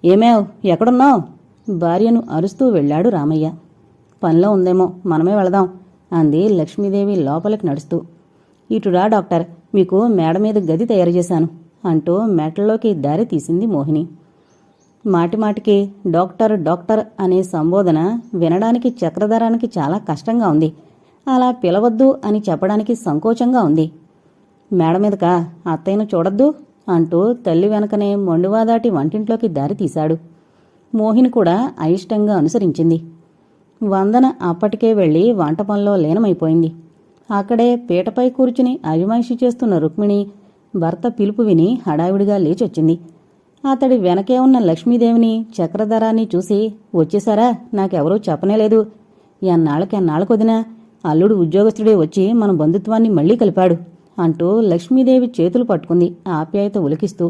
ఏమేవ్, ఎక్కడున్నావు? భార్యను అరుస్తూ వెళ్ళాడు రామయ్య. పనిలో ఉందేమో, మనమే వెళదాం అంది లక్ష్మీదేవి లోపలికి నడుస్తూ. ఇటురా డాక్టర్, మీకు మేడ మీద గది తయారు చేశాను అంటూ మెట్లలోకి దారి తీసింది మోహిని. మాటిమాటికి డాక్టర్ డాక్టర్ అనే సంబోధన వినడానికి చక్రధరానికి చాలా కష్టంగా ఉంది. అలా పిలవద్దు అని చెప్పడానికి సంకోచంగా ఉంది. మేడ మీదకా, అత్తయ్యను చూడొద్దు అంటూ తల్లి వెనకనే మొండువా దాటి వంటింట్లోకి దారి తీశాడు. మోహిని కూడా అయిష్టంగా అనుసరించింది. వందన అప్పటికే వెళ్లి వంట పనిలో లీనమైపోయింది. అక్కడే పీటపై కూర్చుని అజమాయిషీ చేస్తున్న రుక్మిణి భర్త పిలుపు విని హడావిడిగా లేచొచ్చింది. అతడి వెనకే ఉన్న లక్ష్మీదేవిని చక్రధరాన్ని చూసి, వచ్చేశారా? నాకెవరూ చెప్పనేలేదు. ఎన్నాళ్ళకొదినా అల్లుడు ఉద్యోగస్తుడే వచ్చి మన బంధుత్వాన్ని మళ్లీ కలిపాడు అంటూ లక్ష్మీదేవి చేతులు పట్టుకుంది ఆప్యాయత ఉలికిస్తూ.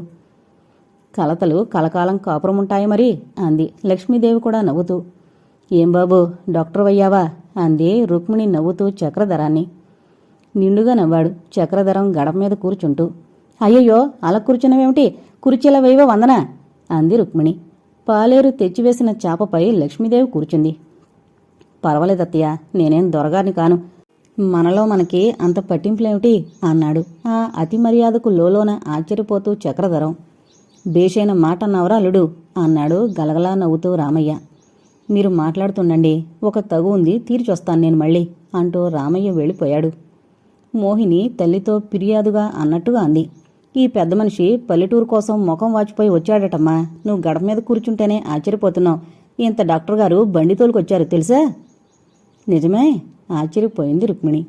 కలతలు కలకాలం కాపురముంటాయి మరి అంది లక్ష్మీదేవి కూడా నవ్వుతూ. ఏం బాబు, డాక్టర్ అయ్యావా అంది రుక్మిణి నవ్వుతూ చక్రధరాన్ని. నిండుగా నవ్వాడు చక్రధరం గడప మీద కూర్చుంటూ. అయ్యయ్యో, అలా కూర్చున్నవేమిటి? కుర్చీలా వేయవా వందన అంది రుక్మిణి. పాలేరు తెచ్చివేసిన చాపపై లక్ష్మీదేవి కూర్చుంది. పర్వాలేదత్తయ్య, నేనేం దొరగారిని కాను. మనలో మనకి అంత పట్టింపులేమిటి అన్నాడు ఆ అతి మర్యాదకు లోలోన ఆశ్చర్యపోతూ చక్రధరం. బేషైన మాట అన్నావరా అల్లుడు అన్నాడు గలగలా నవ్వుతూ రామయ్య. మీరు మాట్లాడుతుండండి, ఒక తగు ఉంది, తీర్చొస్తాను నేను మళ్ళీ అంటూ రామయ్య వెళ్ళిపోయాడు. మోహిని తల్లితో ఫిర్యాదుగా అన్నట్టుగా అంది. ఈ పెద్ద మనిషి పల్లెటూరు కోసం ముఖం వాచిపోయి వచ్చాడటమ్మా. నువ్వు గడప మీద కూర్చుంటేనే ఆశ్చర్యపోతున్నావు. ఇంత డాక్టర్ గారు బండితోలుకొచ్చారు తెలుసా? నిజమే, ఆశ్చర్యపోయింది రుక్మిణి.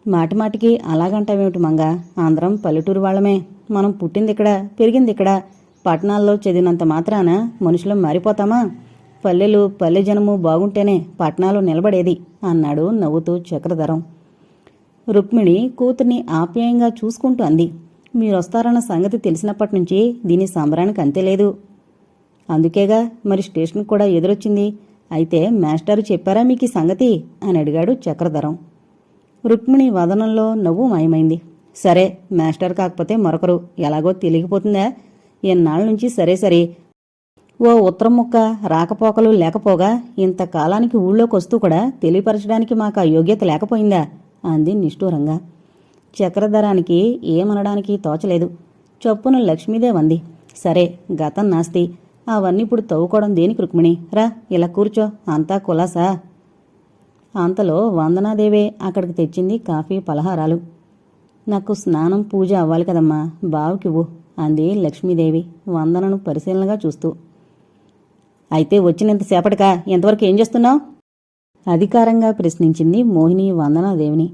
మాటిమాటికి అలాగంటావేమిటి మంగ? అందరం పల్లెటూరు వాళ్ళమే. మనం పుట్టిందిక్కడ, పెరిగిందిక్కడ. పట్టణాల్లో చదివినంత మాత్రాన మనుషులం మారిపోతామా? పల్లెలు, పల్లె జనము బాగుంటేనే పట్టణాలు నిలబడేది అన్నాడు నవ్వుతూ చక్రధరం. రుక్మిణి కూతుర్ని ఆప్యాయంగా చూసుకుంటూ అంది. మీరొస్తారన్న సంగతి తెలిసినప్పటి నుంచి దీని సంబరానికి అంతేలేదు. అందుకేగా మరి స్టేషన్ కూడా ఎదురొచ్చింది. అయితే మాస్టారు చెప్పారా మీకు ఈ సంగతి అని అడిగాడు చక్రధరం. రుక్మిణి వదనంలో నవ్వు మాయమైంది. సరే, మాస్టర్ కాకపోతే మరొకరు, ఎలాగో తెలియకపోతుందా? ఎన్నాళ్ళ నుంచి సరే ఓ ఉత్తరం ముక్క రాకపోకలు లేకపోగా ఇంతకాలానికి ఊళ్ళోకొస్తూ కూడా తెలియపరచడానికి మాకు ఆ యోగ్యత లేకపోయిందా అంది నిష్ఠూరంగా. చక్రధరానికి ఏమనడానికి తోచలేదు. చొప్పున లక్ష్మీదేవంది. సరే, గతం నాస్తి. అవన్నీ ఇప్పుడు తవ్వుకోవడం దేనికి రుక్మిణి? రా, ఇలా కూర్చో, అంతా కులాసా. అంతలో వందనాదేవే అక్కడికి తెచ్చింది కాఫీ పలహారాలు. నాకు స్నానం పూజ అవ్వాలి కదమ్మా, బావుకివ్వు అంది లక్ష్మీదేవి వందనను పరిశీలనగా చూస్తూ. అయితే వచ్చినంతసేపటికా ఎంతవరకు ఏం చేస్తున్నావు? అధికారంగా ప్రశ్నించింది మోహిని వందనాదేవిని.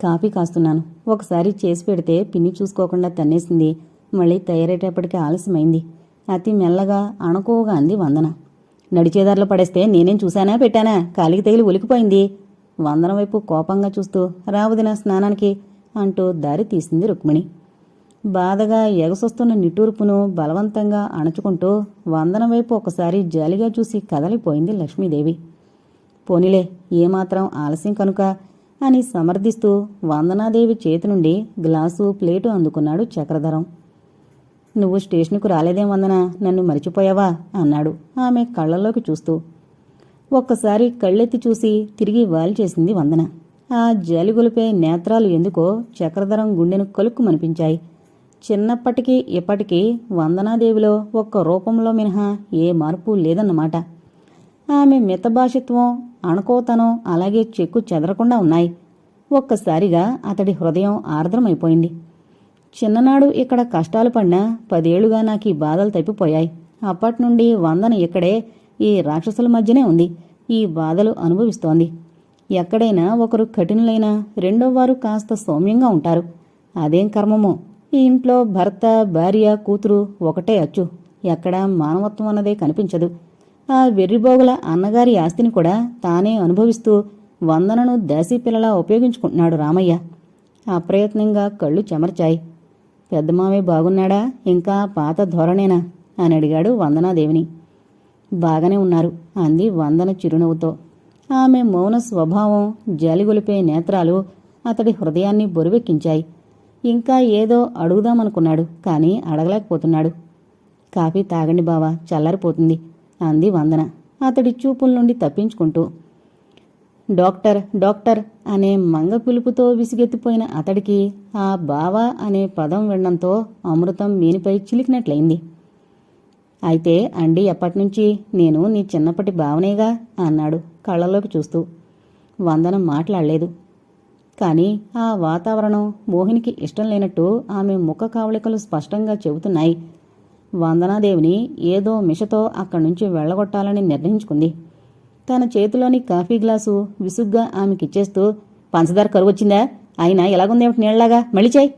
కాఫీ కాస్తున్నాను. ఒకసారి చేసి పెడితే పిన్ని చూసుకోకుండా తన్నేసింది. మళ్ళీ తయారయ్యేటప్పటికి ఆలస్యమైంది. అతి మెల్లగా అణకువగా అంది వందన. నడిచేదారిలో పడేస్తే నేనేం చూశానా పెట్టానా? కాలికి తగిలి ఒలికిపోయింది. వందన వైపు కోపంగా చూస్తూ రావదిన స్నానానికి అంటూ దారి తీసింది రుక్మిణి. బాధగా ఎగసొస్తున్న నిట్టూర్పును బలవంతంగా అణచుకుంటూ వందన వైపు ఒకసారి జాలిగా చూసి కదలిపోయింది లక్ష్మీదేవి. పోనీలే, ఏమాత్రం ఆలస్యం కనుక అని సమర్థిస్తూ వందనాదేవి చేతి నుండి గ్లాసు ప్లేటు అందుకున్నాడు చక్రధరం. నువ్వు స్టేషన్కు రాలేదేం వందన, నన్ను మరిచిపోయావా అన్నాడు ఆమె కళ్లలోకి చూస్తూ. ఒక్కసారి కళ్ళెత్తి చూసి తిరిగి వాల్చేసింది వందన. ఆ జాలిగొలిపే నేత్రాలు ఎందుకో చక్రధరం గుండెను కలుక్కుమనిపించాయి. చిన్నప్పటికీ ఇప్పటికీ వందనాదేవిలో ఒక్క రూపంలో మినహా ఏ మార్పు లేదన్నమాట. ఆమె మితభాషిత్వం, అణకోతనం అలాగే చెక్కు చెదరకుండా ఉన్నాయి. ఒక్కసారిగా అతడి హృదయం ఆర్ద్రమైపోయింది. చిన్ననాడు ఇక్కడ కష్టాలు పడినా 10 ఏళ్లుగా నాకు ఈ బాధలు తప్పిపోయాయి. అప్పట్నుండి వందన ఇక్కడే ఈ రాక్షసుల మధ్యనే ఉంది. ఈ బాధలు అనుభవిస్తోంది. ఎక్కడైనా ఒకరు కఠినులైనా రెండోవారు కాస్త సౌమ్యంగా ఉంటారు. అదేం కర్మమో, ఈ ఇంట్లో భర్త, భార్య, కూతురు ఒకటే అచ్చు. ఎక్కడా మానవత్వం అన్నదే కనిపించదు. ఆ వెర్రిబోగుల అన్నగారి ఆస్తిని కూడా తానే అనుభవిస్తూ వందనను దాసీపిల్లలా ఉపయోగించుకుంటున్నాడు రామయ్య. అప్రయత్నంగా కళ్ళు చెమర్చాయి. పెద్దమావే బాగున్నాడా, ఇంకా పాత ధోరణేనా అని అడిగాడు వందనాదేవిని. బాగానే ఉన్నారు అంది వందన చిరునవ్వుతో. ఆమె మౌన స్వభావం, జాలిగొలిపే నేత్రాలు అతడి హృదయాన్ని బొరువెక్కించాయి. ఇంకా ఏదో అడుగుదామనుకున్నాడు, కానీ అడగలేకపోతున్నాడు. కాఫీ తాగండి బావా, చల్లారిపోతుంది అంది వందన అతడి చూపుల నుండి తప్పించుకుంటూ. డాక్టర్ డాక్టర్ అనే మంగ పిలుపుతో విసిగెత్తిపోయిన అతడికి ఆ బావా అనే పదం వినడంతో అమృతం మీనిపై చిలికినట్లయింది. అయితే అండి ఎప్పటినుంచి? నేను నీ చిన్నప్పటి భావనేగా అన్నాడు కళ్ళలోకి చూస్తూ. వందన మాట్లాడలేదు. కానీ ఆ వాతావరణం మోహినికి ఇష్టం లేనట్టు ఆమె ముఖ కావళికలు స్పష్టంగా చెబుతున్నాయి. వందనాదేవిని ఏదో మిషతో అక్కడి నుంచి వెళ్లగొట్టాలని నిర్ణయించుకుంది. తన చేతిలోని కాఫీ గ్లాసు విసుగ్గా ఆమెకిచ్చేస్తూ, పంచదార కరువొచ్చిందా? అయినా ఎలాగుందేమిటి నీళ్లాగా, మళ్ళీ చేయి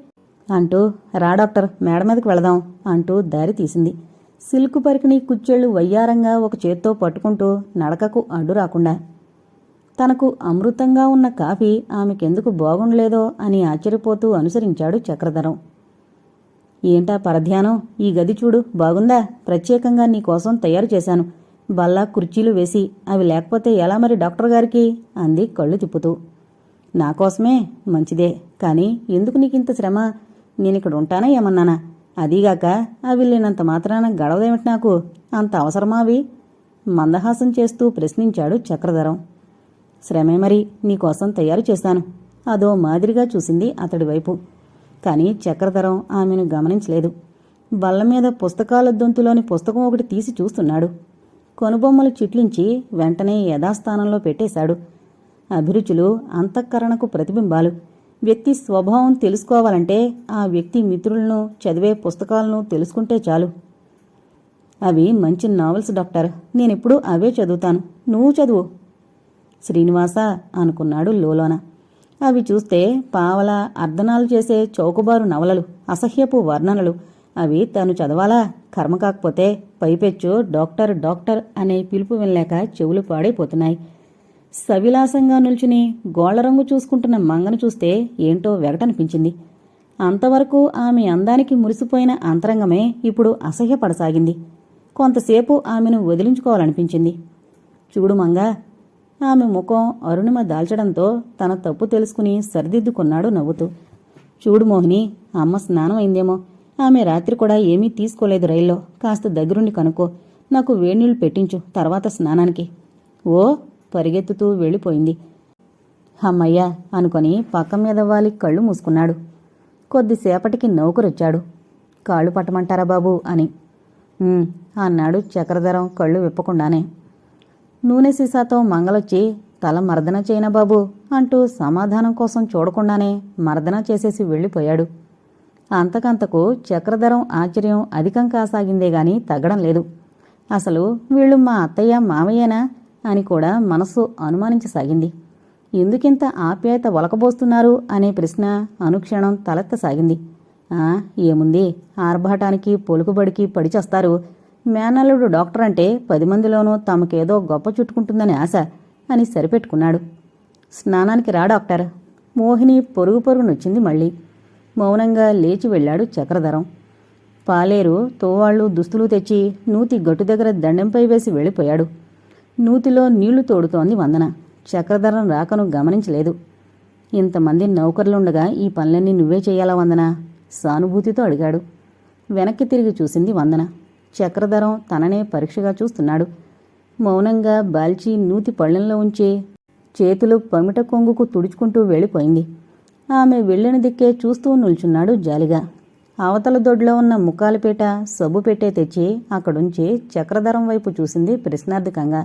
అంటూ, రా డాక్టర్, మేడ మీదకి వెళదాం అంటూ దారి తీసింది. సిల్కు పరికిణి కుచ్చెళ్ళు వయ్యారంగా ఒక చేత్తో పట్టుకుంటూ నడకకు అడ్డు రాకుండా. తనకు అమృతంగా ఉన్న కాఫీ ఆమెకెందుకు బాగుండలేదో అని ఆశ్చర్యపోతూ అనుసరించాడు చక్రధరం. ఏంటా పరధ్యానం? ఈ గది చూడు, బాగుందా? ప్రత్యేకంగా నీకోసం తయారు చేశాను. బల్ల కుర్చీలు వేసి. అవి లేకపోతే ఎలా మరి డాక్టర్ గారికి అంది కళ్ళు తిప్పుతూ. నాకోసమే? మంచిదే. కానీ ఎందుకు నీకింత శ్రమ? నేనిక్కడ ఉంటానా ఏమన్నానా? అదీగాక అవి లేనంత మాత్రాన గడవదేమిటి నాకు? అంత అవసరమావి? మందహాసం చేస్తూ ప్రశ్నించాడు చక్రధరం. శ్రమే మరి, నీకోసం తయారు చేశాను. అదో మాదిరిగా చూసింది అతడి వైపు. కాని చక్రధరం ఆమెను గమనించలేదు. బల్లమీద పుస్తకాల దొంతులోని పుస్తకం ఒకటి తీసి చూస్తున్నాడు. కొనుబొమ్మలు చిట్లించి వెంటనే యథాస్థానంలో పెట్టేశాడు. అభిరుచులు అంతఃకరణకు ప్రతిబింబాలు. వ్యక్తి స్వభావం తెలుసుకోవాలంటే ఆ వ్యక్తి మిత్రులను, చదివే పుస్తకాలను తెలుసుకుంటే చాలు. అవి మంచి నావెల్స్ డాక్టర్, నేనెప్పుడూ అవే చదువుతాను. నువ్వు చదువు. శ్రీనివాస అనుకున్నాడు లోలోన. అవి చూస్తే పావల అర్ధనాలు చేసే చౌకబారు నవలలు, అసహ్యపు వర్ణనలు. అవి తను చదవాలా? కర్మ కాకపోతే పైపెచ్చు డాక్టర్ డాక్టర్ అనే పిలుపు వినలేక చెవులు పాడైపోతున్నాయి. సవిలాసంగా నిల్చుని గోళ్లరంగు చూసుకుంటున్న మంగను చూస్తే ఏంటో వెగటనిపించింది. అంతవరకు ఆమె అందానికి మురిసిపోయిన అంతరంగమే ఇప్పుడు అసహ్యపడసాగింది. కొంతసేపు ఆమెను వదిలించుకోవాలనిపించింది. చూడు మంగా. ఆమె ముఖం అరుణిమ దాల్చడంతో తన తప్పు తెలుసుకుని సరిదిద్దుకున్నాడు నవ్వుతూ. చూడు మోహిని, అమ్మ స్నానం అయిందేమో. ఆమె రాత్రి కూడా ఏమీ తీసుకోలేదు రైల్లో. కాస్త దగ్గరుండి కనుక్కో. నాకు వేణీళ్లు పెట్టించు, తర్వాత స్నానానికి. ఓ పరిగెత్తుతూ వెళ్ళిపోయింది. హమ్మయ్యా అనుకొని పక్క మీద వాలి కళ్ళు మూసుకున్నాడు. కొద్దిసేపటికి నౌకరొచ్చాడు. కాళ్ళు పట్టమంటారా బాబూ అని. అన్నాడు చక్రధరం కళ్ళు విప్పకుండానే. నూనె సీసాతో మంగలొచ్చి, తల మర్దన చేయనా బాబూ అంటూ సమాధానం కోసం చూడకుండానే మర్దన చేసేసి వెళ్ళిపోయాడు. అంతకంతకు చక్రధరం ఆశ్చర్యం అధికం కాసాగిందే గాని తగ్గడం లేదు. అసలు వీళ్ళు మా అత్తయ్య మావయ్యేనా అని కూడా మనస్సు అనుమానించసాగింది. ఎందుకింత ఆప్యాయత ఒలకబోస్తున్నారు అనే ప్రశ్న అనుక్షణం తలెత్తసాగింది. ఏముంది, ఆర్భాటానికి పొలుకుబడికి పడిచేస్తారు. మేనల్లుడు డాక్టర్ అంటే 10 మందిలోనూ తమకేదో గొప్ప చుట్టుకుంటుందని ఆశ అని సరిపెట్టుకున్నాడు. స్నానానికి రా డాక్టర్. మోహిని పొరుగు పొరుగునొచ్చింది మళ్ళీ. మౌనంగా లేచి వెళ్లాడు చక్రధరం. పాలేరు, తోవాళ్లు, దుస్తులు తెచ్చి నూతి గట్టు దగ్గర దండెంపై వేసి వెళ్ళిపోయాడు. నూతిలో నీళ్లు తోడుతోంది వందన. చక్రధరం రాకను గమనించలేదు. ఇంతమంది నౌకర్లుండగా ఈ పనులన్నీ నువ్వే చెయ్యాలా వందన? సానుభూతితో అడిగాడు. వెనక్కి తిరిగి చూసింది వందన. చక్రధరం తననే పరీక్షగా చూస్తున్నాడు. మౌనంగా బాల్చి నూతి పళ్ళెంలో ఉంచి చేతులు పమిట కొంగుకు తుడుచుకుంటూ వెళ్ళిపోయింది. ఆమె వెళ్ళిన దిక్కే చూస్తూ నిల్చున్నాడు జాలిగా. అవతల దొడ్లో ఉన్న ముక్కాలపేట సబ్బు పెట్టే తెచ్చి అక్కడుంచి చక్రధరం వైపు చూసింది ప్రశ్నార్థకంగా.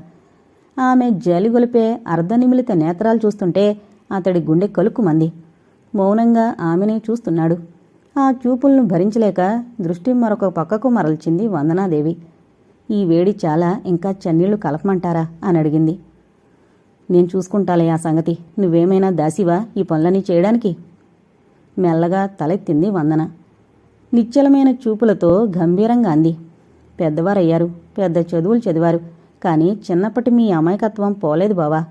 ఆమె జాలిగొలిపే అర్ధనిమిలిత నేత్రాలు చూస్తుంటే అతడి గుండె కలుక్కుమంది. మౌనంగా ఆమెనే చూస్తున్నాడు. ఆ చూపులను భరించలేక దృష్టి మరొక పక్కకు మరల్చింది వందనాదేవి. ఈ వేడి చాలా, ఇంకా చన్నీళ్లు కలపమంటారా అని అడిగింది. నేను చూసుకుంటాలే ఆ సంగతి. నువ్వేమైనా దాసివా ఈ పనులన్నీ చేయడానికి? మెల్లగా తలెత్తింది వందన. నిశ్చలమైన చూపులతో గంభీరంగా అంది. పెద్దవారయ్యారు, పెద్ద చదువులు చదివారు. కానీ చిన్నప్పటి మీ అమాయకత్వం పోలేదు బావా.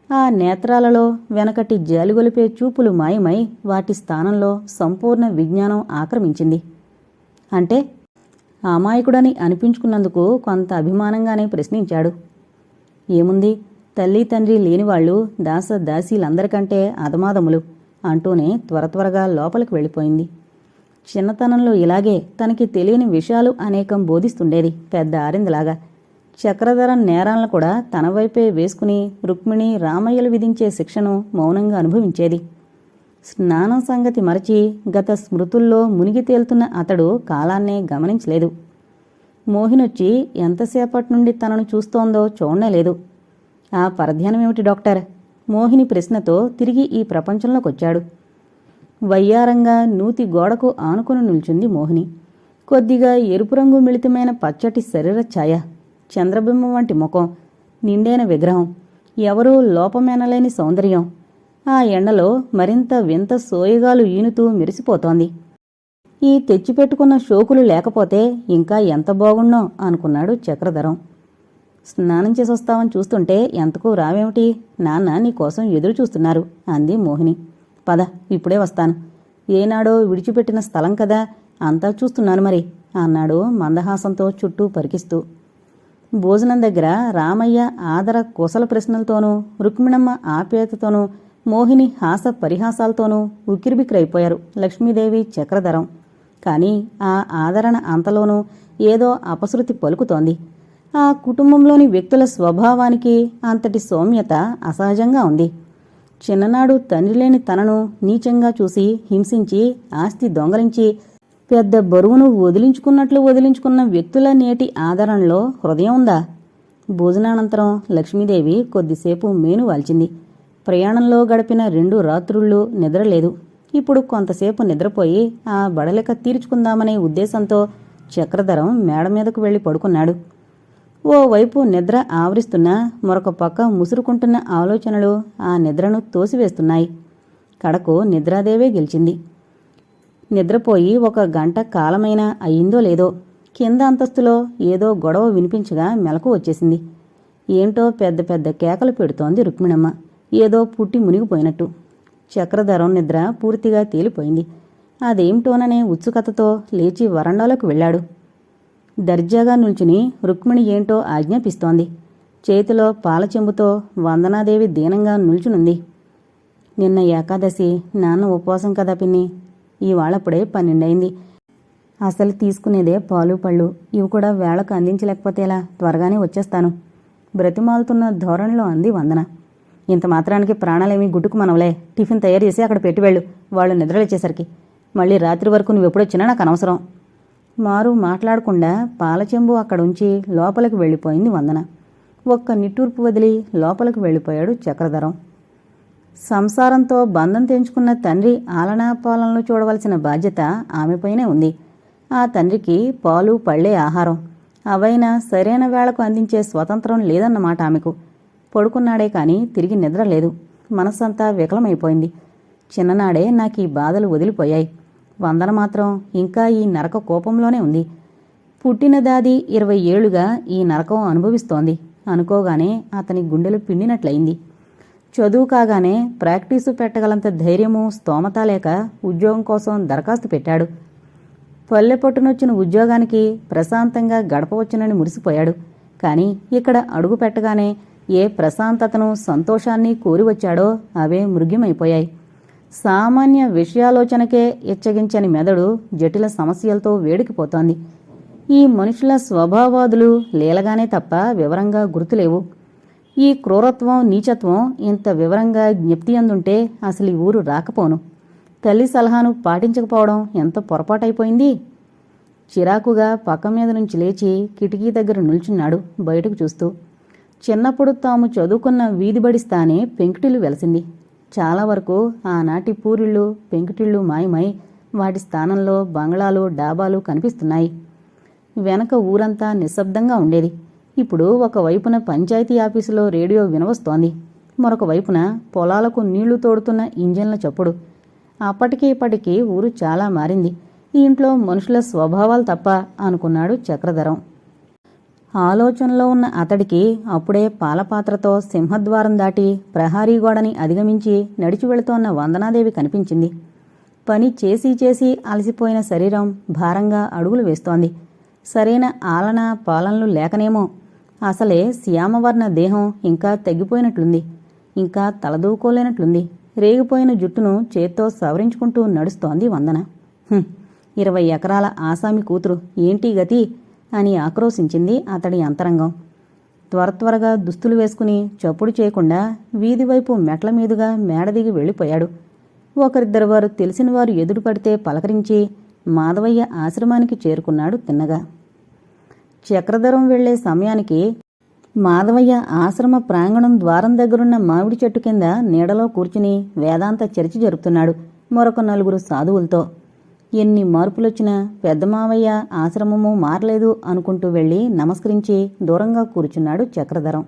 ఆ నేత్రాలలో వెనకటి జాలిగొలిపే చూపులు మాయమై వాటి స్థానంలో సంపూర్ణ విజ్ఞానం ఆక్రమించింది. అంటే అమాయకుడని అనిపించుకున్నందుకు కొంత అభిమానంగానే ప్రశ్నించాడు. ఏముంది, తల్లి తండ్రి లేనివాళ్లు దాస దాసీలందరికంటే అధమాదములు అంటూనే త్వరగా లోపలికి వెళ్ళిపోయింది. చిన్నతనంలో ఇలాగే తనకి తెలియని విషయాలు అనేకం బోధిస్తుండేది పెద్ద ఆరిందిలాగా. చక్రధరం నేరాలను కూడా తన వైపే వేసుకుని రుక్మిణి రామయ్యలు విధించే శిక్షను మౌనంగా అనుభవించేది. స్నానం సంగతి మరచి గత స్మృతుల్లో మునిగి తేలుతున్న అతడు కాలాన్నే గమనించలేదు. మోహినొచ్చి ఎంతసేపటి నుండి తనను చూస్తోందో చూడలేదు. ఆ పరధ్యానమేమిటి డాక్టర్? మోహిని ప్రశ్నతో తిరిగి ఈ ప్రపంచంలోకొచ్చాడు. వయ్యారంగా నూతి గోడకు ఆనుకుని నిల్చుంది మోహిని. కొద్దిగా ఎరుపు రంగు మిళితమైన పచ్చటి శరీర ఛాయ, చంద్రబింబం వంటి ముఖం, నిండైన విగ్రహం, ఎవరూ లోపమెనలేని సౌందర్యం. ఆ ఎండలో మరింత వింత సోయగాలు ఈనుతూ మెరిసిపోతోంది. ఈ తెచ్చిపెట్టుకున్న షోకులు లేకపోతే ఇంకా ఎంత బాగున్నో అనుకున్నాడు చక్రధరం. స్నానం చేసొస్తామని చూస్తుంటే ఎంతకు రావేమిటి? నాన్న నీకోసం ఎదురు చూస్తున్నారు అంది మోహిని. పద, ఇప్పుడే వస్తాను. ఏనాడో విడిచిపెట్టిన స్థలం కదా, అంతా చూస్తున్నాను మరి అన్నాడు మందహాసంతో చుట్టూ పరికిస్తూ. భోజనం దగ్గర రామయ్య ఆదర కుశల ప్రశ్నలతోనూ, రుక్మిణమ్మ ఆప్యాయతతోనూ, మోహిని హాస పరిహాసాలతోనూ ఉక్కిరిబిక్కిరైపోయారు లక్ష్మీదేవి చక్రధరం. కాని ఆ ఆదరణ అంతలోనూ ఏదో అపశృతి పలుకుతోంది. ఆ కుటుంబంలోని వ్యక్తుల స్వభావానికి అంతటి సౌమ్యత అసహజంగా ఉంది. చిన్ననాడు తండ్రి లేని తనను నీచంగా చూసి హింసించి ఆస్తి దొంగలించి పెద్ద బరువును వదిలించుకున్న వ్యక్తుల నేటి ఆదరణలో హృదయం ఉందా? భోజనానంతరం లక్ష్మీదేవి కొద్దిసేపు మేను వాల్చింది. ప్రయాణంలో గడిపిన 2 రాత్రుళ్ళు నిద్రలేదు. ఇప్పుడు కొంతసేపు నిద్రపోయి ఆ బడలిక తీర్చుకుందామనే ఉద్దేశంతో చక్రధరం మేడ మీదకు వెళ్లి పడుకున్నాడు. ఓవైపు నిద్ర ఆవరిస్తున్నా మరొక పక్క ముసురుకుంటున్న ఆలోచనలు ఆ నిద్రను తోసివేస్తున్నాయి. కడకు నిద్రాదేవే గెలిచింది. నిద్రపోయి 1 గంట కాలమైనా అయిందో లేదో కింద అంతస్తులో ఏదో గొడవ వినిపించగా మెలకు వచ్చేసింది. ఏంటో పెద్ద పెద్ద కేకలు పెడుతోంది రుక్మిణమ్మ, ఏదో పుట్టి మునిగిపోయినట్టు. చక్రధరం నిద్ర పూర్తిగా తేలిపోయింది. అదేమిటోననే ఉత్సుకతతో లేచి వరండాలోకి వెళ్ళాడు. దర్జాగా నిల్చుని రుక్మిణి ఏంటో ఆజ్ఞాపిస్తోంది. చేతిలో పాలచెంబుతో వందనాదేవి దీనంగా నిల్చునుంది. నిన్న ఏకాదశి, నాన్న ఉపవాసం కదా పిన్ని. ఇవాళప్పుడే 12 అయింది. అసలు తీసుకునేదే పాలు పళ్ళు, ఇవి కూడా వేళకు అందించలేకపోతే ఎలా? త్వరగానే వచ్చేస్తాను బ్రతిమాలుతున్న ధోరణిలో అంది వందన. ఇంత మాత్రానికి ప్రాణాలేమీ గుడ్డుకు మనవలే. టిఫిన్ తయారు చేసి అక్కడ పెట్టి వెళ్ళు, వాళ్ళు నిద్రలేచేసరికి. మళ్ళీ రాత్రి వరకు నువ్వెప్పుడొచ్చినా నాకు అనవసరం. మారు మాట్లాడకుండా పాలచెంబు అక్కడుంచి లోపలికి వెళ్ళిపోయింది వందన. ఒక్క నిట్టూర్పు వదిలి లోపలికి వెళ్ళిపోయాడు చక్రధరం. సంసారంతో బంధం తెంచుకున్న తండ్రి ఆలనా పాలనలు చూడవలసిన బాధ్యత ఆమెపైనే ఉంది. ఆ తండ్రికి పాలు పళ్ళే ఆహారం. అవైనా సరైన వేళకు అందించే స్వతంత్రం లేదన్నమాట ఆమెకు. పడుకున్నాడే కాని తిరిగి నిద్ర లేదు. మనస్సంతా వికలమైపోయింది. చిన్ననాడే నాకీ బాధలు వదిలిపోయాయి. వందన మాత్రం ఇంకా ఈ నరక కోపంలోనే ఉంది. పుట్టిన దాది 20 ఏళ్లుగా ఈ నరకం అనుభవిస్తోంది అనుకోగానే అతని గుండెలు పిండినట్లయింది. చదువు కాగానే ప్రాక్టీసు పెట్టగలంత ధైర్యమూ స్తోమత లేక ఉద్యోగం కోసం దరఖాస్తు పెట్టాడు. పల్లె పట్టునొచ్చిన ఉద్యోగానికి ప్రశాంతంగా గడపవచ్చునని మురిసిపోయాడు. కాని ఇక్కడ అడుగు పెట్టగానే ఏ ప్రశాంతతను సంతోషాన్ని కోరి వచ్చాడో అవే మృగ్యమైపోయాయి. సామాన్య విషయాలోచనకే ఇచ్చగించని మెదడు జటిల సమస్యలతో వేడికిపోతోంది. ఈ మనుషుల స్వభావాదులు లీలగానే తప్ప వివరంగా గుర్తులేవు. ఈ క్రూరత్వం నీచత్వం ఇంత వివరంగా జ్ఞప్తి అందుంటే అసలు ఈ ఊరు రాకపోను. తల్లి సలహాను పాటించకపోవడం ఎంత పొరపాటైపోయింది. చిరాకుగా పక్క మీద నుంచి లేచి కిటికీ దగ్గర నిల్చున్నాడు బయటకు చూస్తూ. చిన్నప్పుడు తాము చదువుకున్న వీధిబడి స్థానే పెంకుటిల్లు వెలసింది. చాలా వరకు ఆనాటి పూరిళ్ళు పెంకుటిళ్ళు మాయమై వాటి స్థానంలో బంగ్లాలు డాబాలు కనిపిస్తున్నాయి. వెనక ఊరంతా నిశ్శబ్దంగా ఉండేది. ఇప్పుడు ఒకవైపున పంచాయతీ ఆఫీసులో రేడియో వినవస్తోంది. మరొక వైపున పొలాలకు నీళ్లు తోడుతున్న ఇంజన్ల చప్పుడు. అప్పటికి ఇప్పటికీ ఊరు చాలా మారింది. ఈ ఇంట్లో మనుషుల స్వభావాలు తప్ప అనుకున్నాడు చక్రధరం. ఆలోచనలో ఉన్న అతడికి అప్పుడే పాలపాత్రతో సింహద్వారం దాటి ప్రహారీ గోడని అధిగమించి నడిచి వెళుతోన్న వందనాదేవి కనిపించింది. పని చేసి చేసి అలసిపోయిన శరీరం భారంగా అడుగులు వేస్తోంది. సరైన ఆలన పాలనలు లేకనేమో అసలే శ్యామవర్ణ దేహం ఇంకా తగ్గిపోయినట్లుంది. ఇంకా తలదూకోలేనట్లుంది. రేగిపోయిన జుట్టును చేత్తో సవరించుకుంటూ నడుస్తోంది వందన. 20 ఎకరాల ఆసామి కూతురు ఏంటి గతి అని ఆక్రోశించింది అతడి అంతరంగం. త్వరగా దుస్తులు వేసుకుని చప్పుడు చేయకుండా వీధివైపు మెట్ల మీదుగా మేడ దిగి వెళ్ళిపోయాడు. ఒకరిద్దరు వారు తెలిసిన వారు ఎదురు పడితే పలకరించి మాధవయ్య ఆశ్రమానికి చేరుకున్నాడు తిన్నగా. చక్రధరం వెళ్లే సమయానికి మాధవయ్య ఆశ్రమ ప్రాంగణం ద్వారం దగ్గరున్న మామిడి చెట్టు కింద నీడలో కూర్చుని వేదాంత చర్చ జరుపుతున్నాడు మరొక 4 సాధువులతో. ఎన్ని మార్పులొచ్చినా పెద్ద మావయ్య ఆశ్రమము మారలేదు అనుకుంటూ వెళ్ళి నమస్కరించి దూరంగా కూర్చున్నాడు చక్రధరం.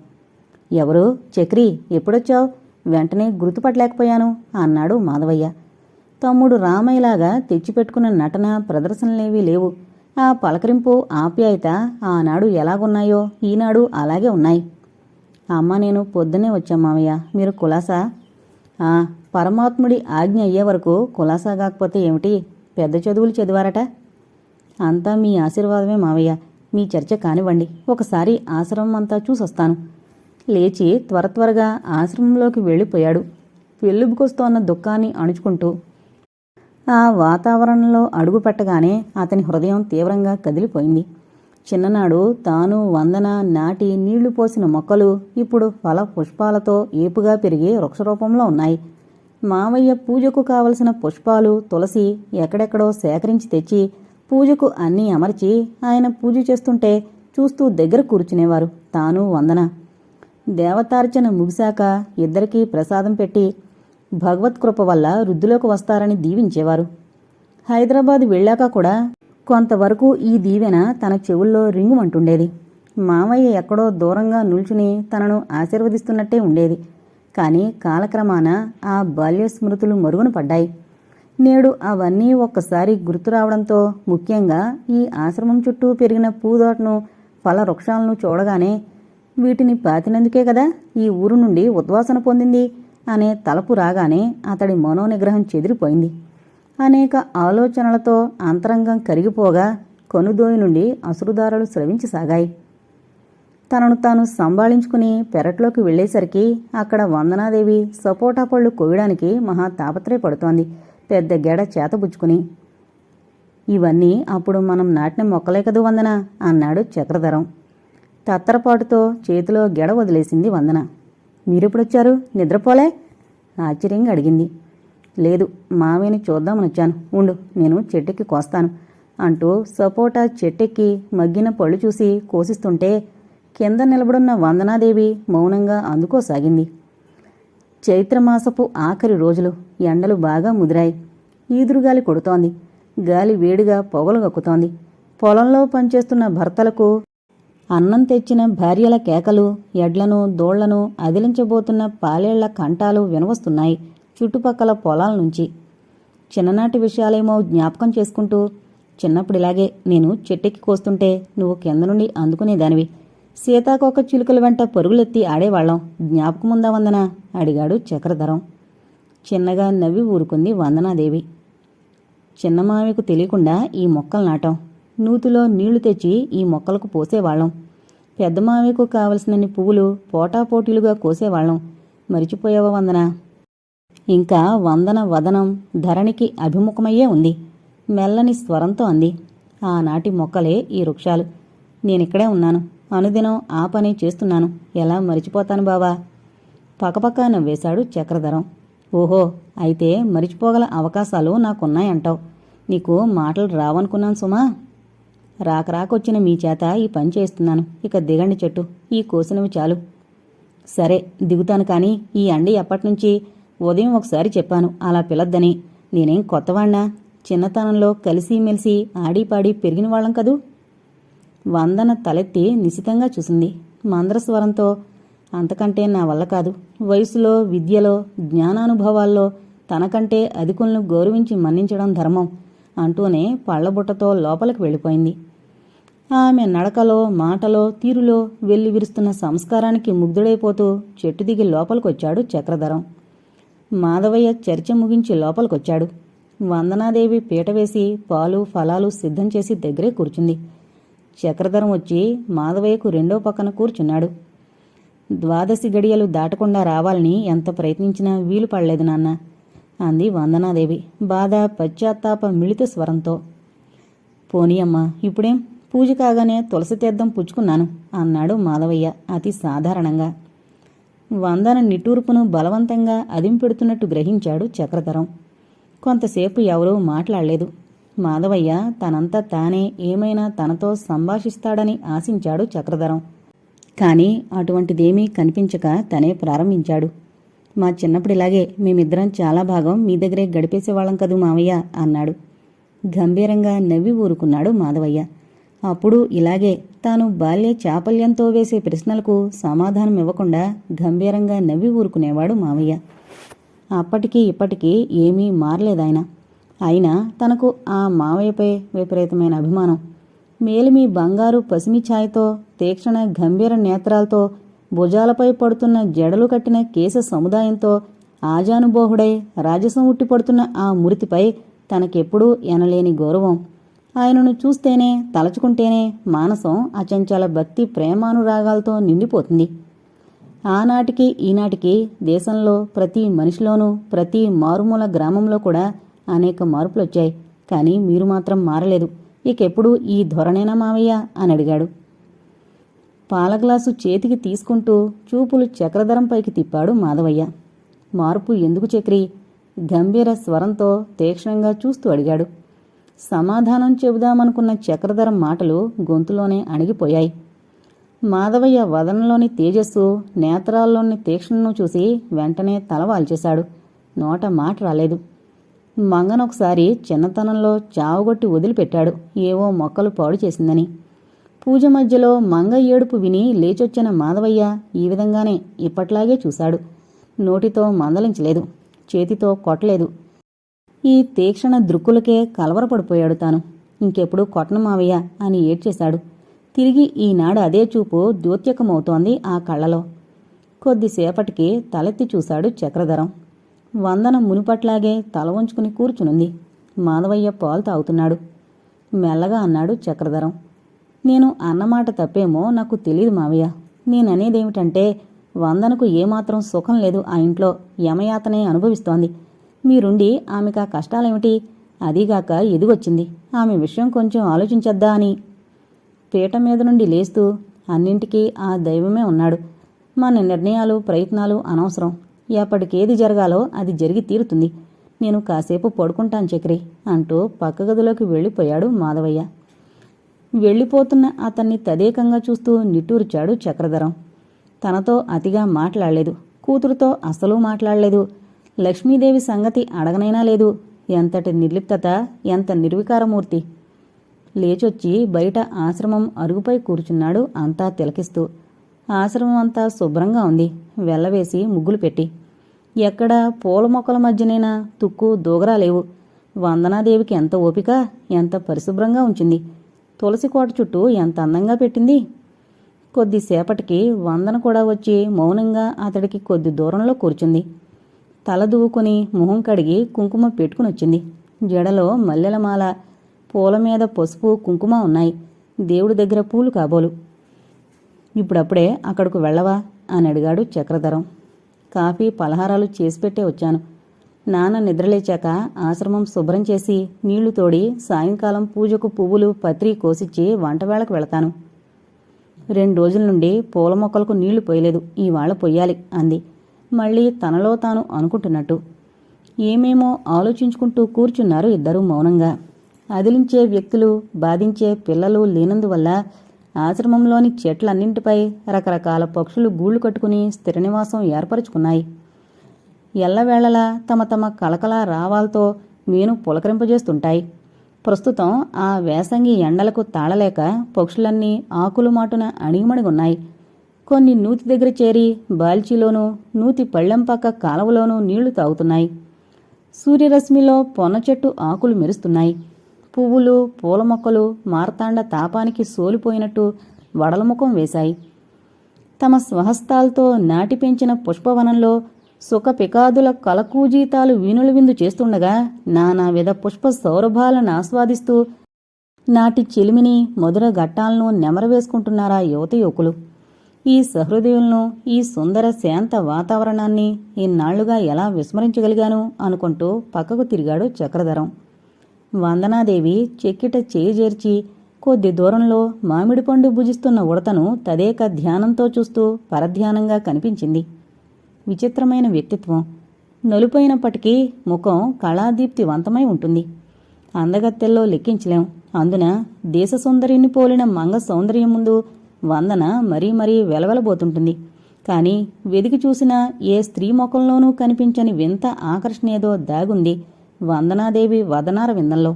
ఎవరు చక్రి, ఎప్పుడొచ్చావు? వెంటనే గుర్తుపట్టలేకపోయాను అన్నాడు మాధవయ్య. తమ్ముడు రామయ్యలాగా తెచ్చిపెట్టుకున్న నటన ప్రదర్శనలేవీ లేవు. ఆ పలకరింపు ఆప్యాయత ఆనాడు ఎలాగున్నాయో ఈనాడు అలాగే ఉన్నాయి. అమ్మ నేను పొద్దున్నే వచ్చాం మావయ్య, మీరు కులాసా? పరమాత్ముడి ఆజ్ఞ అయ్యే వరకు కులాసా కాకపోతే ఏమిటి, పెద్ద చదువులు చదివారట. అంతా మీ ఆశీర్వాదమే మావయ్య, మీ చర్చ కానివ్వండి, ఒకసారి ఆశ్రమం అంతా చూసొస్తాను. లేచి త్వరగా ఆశ్రమంలోకి వెళ్ళిపోయాడు వెల్లుబుకొస్తోన్న దుఃఖాన్ని అణుచుకుంటూ. ఆ వాతావరణంలో అడుగు పెట్టగానే అతని హృదయం తీవ్రంగా కదిలిపోయింది. చిన్ననాడు తాను వందన నాటి నీళ్లు పోసిన మొక్కలు ఇప్పుడు ఫల పుష్పాలతో ఏపుగా పెరిగి వృక్షరూపంలో ఉన్నాయి. మావయ్య పూజకు కావలసిన పుష్పాలు తులసి ఎక్కడెక్కడో సేకరించి తెచ్చి పూజకు అన్నీ అమర్చి ఆయన పూజ చేస్తుంటే చూస్తూ దగ్గర కూర్చునేవారు తాను వందన. దేవతార్చన ముగిశాక ఇద్దరికీ ప్రసాదం పెట్టి భగవత్కృప వల్ల వృద్ధిలోకి వస్తారని దీవించేవారు. హైదరాబాద్ వెళ్ళాక కూడా కొంతవరకు ఈ దీవెన తన చెవుల్లో రింగుమంటుండేది. మామయ్య ఎక్కడో దూరంగా నిల్చుని తనను ఆశీర్వదిస్తున్నట్టే ఉండేది. కానీ కాలక్రమాన ఆ బాల్య స్మృతులు మరుగున పడ్డాయి. నేడు అవన్నీ ఒక్కసారి గుర్తు రావడంతో, ముఖ్యంగా ఈ ఆశ్రమం చుట్టూ పెరిగిన పూదోటను ఫల వృక్షాలను చూడగానే వీటిని పాతినందుకే కదా ఈ ఊరు నుండి ఉద్వాసన పొందింది అనే తలపు రాగానే అతడి మనోనిగ్రహం చెదిరిపోయింది. అనేక ఆలోచనలతో అంతరంగం కరిగిపోగా కనుదోయి నుండి అశ్రుధారలు స్రవించసాగాయి. తనను తాను సంభాళించుకుని పెరట్లోకి వెళ్లేసరికి అక్కడ వందనాదేవి సపోటా పళ్ళు కోయడానికి మహా తాపత్రయపడుతోంది, పెద్ద గెడ చేతబుచ్చుకుని. ఇవన్నీ అప్పుడు మనం నాటిన మొక్కలే కదూ వందన అన్నాడు చక్రధరం. తత్తరపాటుతో చేతిలో గెడ వదిలేసింది వందన. మీరెప్పుడొచ్చారు, నిద్రపోలే? ఆశ్చర్యంగా అడిగింది. లేదు, మావేని చూద్దామనొచ్చాను, ఉండు నేను చెట్టెక్కి కోస్తాను అంటూ సపోటా చెట్టెక్కి మగ్గిన పళ్ళు చూసి కోసిస్తుంటే కింద నిలబడున్న వందనాదేవి మౌనంగా అందుకోసాగింది. చైత్రమాసపు ఆఖరి రోజులు. ఎండలు బాగా ముదిరాయి. ఈదురుగాలి కొడుతోంది. గాలి వేడిగా పొగలు గక్కుతోంది. పొలంలో పనిచేస్తున్న భర్తలకు అన్నం తెచ్చిన భార్యల కేకలు, ఎడ్లను దోళ్లను అదిలించబోతున్న పాలేళ్ల కంఠాలు వినవస్తున్నాయి చుట్టుపక్కల పొలాల నుంచి. చిన్ననాటి విషయాలేమో జ్ఞాపకం చేసుకుంటూ, చిన్నప్పుడిలాగే నేను చెట్టెక్కి కోస్తుంటే నువ్వు కింద నుండి అందుకునేదానివి, సీతాకోక చిలుకల వెంట పరుగులెత్తి ఆడేవాళ్లం, జ్ఞాపకముందా వందన అడిగాడు చక్రధరం. చిన్నగా నవ్వి ఊరుకుంది వందనాదేవి. చిన్నమామికు తెలియకుండా ఈ మొక్కలు నాటాం. నూతిలో నీళ్లు తెచ్చి ఈ మొక్కలకు పోసేవాళ్లం. పెద్దమామికు కావలసినన్ని పువ్వులు పోటాపోటీలుగా కోసేవాళ్లం. మరిచిపోయావా వందన? ఇంకా వందన వదనం ధరణికి అభిముఖమయ్యే ఉంది. మెల్లని స్వరంతో అంది. ఆనాటి మొక్కలే ఈ వృక్షాలు. నేనిక్కడే ఉన్నాను, అనుదినం ఆ పని చేస్తున్నాను, ఎలా మరిచిపోతాను బావా? పకపక నవ్వేశాడు చక్రధరం. ఓహో, అయితే మరిచిపోగల అవకాశాలు నాకున్నాయంటావు. నీకు మాటలు రావనుకున్నాను సుమా. రాకొచ్చిన మీ చేత ఈ పని చేస్తున్నాను. ఇక దిగండి చెట్టు, ఈ కోసినవి చాలు. సరే దిగుతాను, కానీ ఈ అండి ఎప్పటినుంచి? ఉదయం ఒకసారి చెప్పాను అలా పిలద్దని. నేనేం కొత్తవాణ్ణా? చిన్నతనంలో కలిసిమెలిసి ఆడిపాడి పెరిగిన వాళ్ళం కదూ. వందన తలెత్తి నిశితంగా చూసింది మంద్రస్వరంతో. అంతకంటే నా వల్ల కాదు. వయసులో, విద్యలో, జ్ఞానానుభవాల్లో తనకంటే అధికులను గౌరవించి మన్నించడం ధర్మం అంటూనే పళ్లబుట్టతో లోపలికి వెళ్ళిపోయింది. ఆమె నడకలో, మాటలో, తీరులో వెల్లివిరుస్తున్న సంస్కారానికి ముగ్ధుడైపోతూ చెట్టు దిగి లోపలికొచ్చాడు చక్రధరం. మాధవయ్య చర్చ ముగించి లోపలికొచ్చాడు. వందనాదేవి పీట వేసి పాలు ఫలాలు సిద్ధం చేసి దగ్గరే కూర్చుంది. చక్రధరం వచ్చి మాధవయ్యకు రెండో పక్కన కూర్చున్నాడు. 12 గడియలు దాటకుండా రావాలని ఎంత ప్రయత్నించినా వీలు పడలేదు నాన్న అంది వందనాదేవి బాధ పశ్చాత్తాప మిళిత స్వరంతో. పోనీ అమ్మా, ఇప్పుడేం, పూజ కాగానే తులసి తీర్థం పుచ్చుకున్నాను అన్నాడు మాధవయ్య అతి సాధారణంగా. వందన నిట్టూర్పును బలవంతంగా అదింపెడుతున్నట్టు గ్రహించాడు చక్రధరం. కొంతసేపు ఎవరూ మాట్లాడలేదు. మాధవయ్య తనంతా తానే ఏమైనా తనతో సంభాషిస్తాడని ఆశించాడు చక్రధరం. కాని అటువంటిదేమీ కనిపించక తనే ప్రారంభించాడు. మా చిన్నప్పుడిలాగే మేమిద్దరం చాలా భాగం మీ దగ్గరే గడిపేసేవాళ్ళం కదూ మావయ్య అన్నాడు. గంభీరంగా నవ్వి ఊరుకున్నాడు మాధవయ్య. అప్పుడు ఇలాగే తాను బాల్య చాపల్యంతో వేసే ప్రశ్నలకు సమాధానం ఇవ్వకుండా గంభీరంగా నవ్వి ఊరుకునేవాడు మావయ్య. అప్పటికీ ఇప్పటికీ ఏమీ మారలేదాయన. అయినా తనకు ఆ మావయ్యపై విపరీతమైన అభిమానం. మేలిమి బంగారు పసిమి ఛాయతో, తీక్షణ గంభీర నేత్రాలతో, భుజాలపై పడుతున్న జడలు కట్టిన కేశ సముదాయంతో ఆజానుబోహుడై రాజసం ఉట్టి పడుతున్న ఆ మూర్తిపై తనకెప్పుడూ ఎనలేని గౌరవం. ఆయనను చూస్తేనే, తలచుకుంటేనే మానసం అచంచల భక్తి ప్రేమానురాగాలతో నిండిపోతుంది. ఆనాటికి ఈనాటికి దేశంలో ప్రతి మనిషిలోనూ, ప్రతి మారుమూల గ్రామంలో కూడా అనేక మార్పులొచ్చాయి. కానీ మీరు మాత్రం మారలేదు. ఇకెప్పుడు ఈ ధోరణేనా మావయ్య అని అడిగాడు. పాలగ్లాసు చేతికి తీసుకుంటూ చూపులు చక్రధరంపైకి తిప్పాడు మాధవయ్య. మార్పు ఎందుకు చక్రి? గంభీర స్వరంతో తీక్షణంగా చూస్తూ అడిగాడు. సమాధానం చెబుదామనుకున్న చక్రధరం మాటలు గొంతులోనే అణిగిపోయాయి. మాధవయ్య వదనంలోని తేజస్సు, నేత్రాల్లోని తీక్షణను చూసి వెంటనే తలవాల్చేశాడు. నోట మాట రాలేదు. మంగనొకసారి చిన్నతనంలో చావుగొట్టి వదిలిపెట్టాడు, ఏవో మొక్కలు పాడు చేసిందని. పూజ మధ్యలో మంగ ఏడుపు విని లేచొచ్చిన మాధవయ్య ఈ విధంగానే ఇప్పట్లాగే చూశాడు. నోటితో మందలించలేదు, చేతితో కొట్టలేదు. ఈ తీక్షణ దృక్కులకే కలవరపడిపోయాడు తాను. ఇంకెప్పుడు కొట్టను మావయ్య అని ఏడ్చేశాడు. తిరిగి ఈనాడు అదే చూపు ద్యోత్యకమవుతోంది ఆ కళ్ళలో. కొద్దిసేపటికి తలెత్తి చూశాడు చక్రధరం. వందన మునిపట్లాగే తల వంచుకుని కూర్చునుంది. మాధవయ్య పాలు తాగుతున్నాడు. మెల్లగా అన్నాడు చక్రధరం. నేను అన్నమాట తప్పేమో నాకు తెలియదు మావయ్య. నేననేదేమిటంటే, వందనకు ఏమాత్రం సుఖం లేదు ఆ ఇంట్లో, యమయాతనే అనుభవిస్తోంది. మీరుండి ఆమెకా కష్టాలేమిటి? అదీగాక ఎదిగొచ్చింది. ఆమె విషయం కొంచెం ఆలోచించద్దా అని. పీట మీద నుండి లేస్తూ, అన్నింటికీ ఆ దైవమే ఉన్నాడు. మన నిర్ణయాలు, ప్రయత్నాలు అనవసరం. ఎప్పటికేది జరగాలో అది జరిగి తీరుతుంది. నేను కాసేపు పడుకుంటాను చక్రి అంటూ పక్క గదిలోకి వెళ్ళిపోయాడు మాధవయ్య. వెళ్ళిపోతున్న అతన్ని తదేకంగా చూస్తూ నిట్టూర్చాడు చక్రధరం. తనతో అతిగా మాట్లాడలేదు, కూతురుతో అసలు మాట్లాడలేదు. లక్ష్మీదేవి సంగతి అడగనైనా లేదు. ఎంతటి నిర్లిప్తత, ఎంత నిర్వికారమూర్తి. లేచొచ్చి బయట ఆశ్రమం అరుగుపై కూర్చున్నాడు అంతా తిలకిస్తూ. ఆశ్రమం అంతా శుభ్రంగా ఉంది, వెల్లవేసి ముగ్గులు పెట్టి. ఎక్కడ పూల మొక్కల మధ్యనైనా తుక్కు దూగరా లేవు. వందనాదేవికి ఎంత ఓపిక, ఎంత పరిశుభ్రంగా ఉంచింది. తులసి కోట చుట్టూ ఎంత అందంగా పెట్టింది. కొద్దిసేపటికి వందన కూడా వచ్చి మౌనంగా అతడికి కొద్ది దూరంలో కూర్చుంది. తల దువ్వుకుని మొహం కడిగి కుంకుమ పెట్టుకునొచ్చింది. జడలో మల్లెలమాల, పూల మీద పసుపు కుంకుమ ఉన్నాయి. దేవుడి దగ్గర పూలు కాబోలు. ఇప్పుడప్పుడే అక్కడకు వెళ్ళవా అని అడిగాడు చక్రధరం. కాఫీ పలహారాలు చేసిపెట్టే వచ్చాను. నాన్న నిద్రలేచాక ఆశ్రమం శుభ్రం చేసి నీళ్లు తోడి సాయంకాలం పూజకు పువ్వులు పత్రి కోసిచ్చి వంటవేళకు వెళతాను. 2 రోజుల నుండి పూల మొక్కలకు నీళ్లు పోయలేదు, ఇవాళ పొయ్యాలి అంది మళ్ళీ తనలో తాను అనుకుంటున్నట్టు. ఏమేమో ఆలోచించుకుంటూ కూర్చున్నారు ఇద్దరూ మౌనంగా. అదిలించే వ్యక్తులు, బాధించే పిల్లలు లేనందువల్ల ఆశ్రమంలోని చెట్లన్నింటిపై రకరకాల పక్షులు గూళ్లు కట్టుకుని స్థిర నివాసం ఏర్పరచుకున్నాయి. ఎల్లవేళలా తమ తమ కళకళ రావాలతో మీను పులకరింపజేస్తుంటాయి. ప్రస్తుతం ఆ వేసంగి ఎండలకు తాళలేక పక్షులన్నీ ఆకులు మాటున అణిగిమణిగున్నాయి. కొన్ని నూతి దగ్గర చేరి బాల్చీలోనూ, నూతి పళ్ళెం పక్క కాలవలోనూ నీళ్లు తాగుతున్నాయి. సూర్యరశ్మిలో పొన్న చెట్టు ఆకులు మెరుస్తున్నాయి. పువ్వులు, పూల మొక్కలు మార్తాండ తాపానికి సోలిపోయినట్టు వడలముఖం వేశాయి. తమ స్వహస్తాలతో నాటి పెంచిన పుష్పవనంలో సుఖ పికాదుల కలకూజీతాలు వీణుల విందు చేస్తుండగా నానావిధ పుష్ప సౌరభాలను ఆస్వాదిస్తూ నాటి చెలిమిని, మధుర ఘట్టాలను నెమరవేసుకుంటున్నారా యువత యువకులు. ఈ సహృదయులను, ఈ సుందర శాంత వాతావరణాన్ని ఇన్నాళ్లుగా ఎలా విస్మరించగలిగాను అనుకుంటూ పక్కకు తిరిగాడు చక్రధరం. వందనాదేవి చెక్కిట చేయి చేర్చి కొద్ది దూరంలో మామిడి పండు భుజిస్తున్న ఉడతను తదేక ధ్యానంతో చూస్తూ పరధ్యానంగా కనిపించింది. విచిత్రమైన వ్యక్తిత్వం. నలుపైనప్పటికీ ముఖం కళాదీప్తివంతమై ఉంటుంది. అందగత్తెల్లో లెక్కించలేం. అందున దేశసుందరిని పోలిన మంగ సౌందర్యం ముందు వందన మరీ మరీ వెలవెలబోతుంటుంది. కాని వెదికి చూసినా ఏ స్త్రీ ముఖంలోనూ కనిపించని వింత ఆకర్షణేదో దాగుంది వందనాదేవి వదనార విందంలో.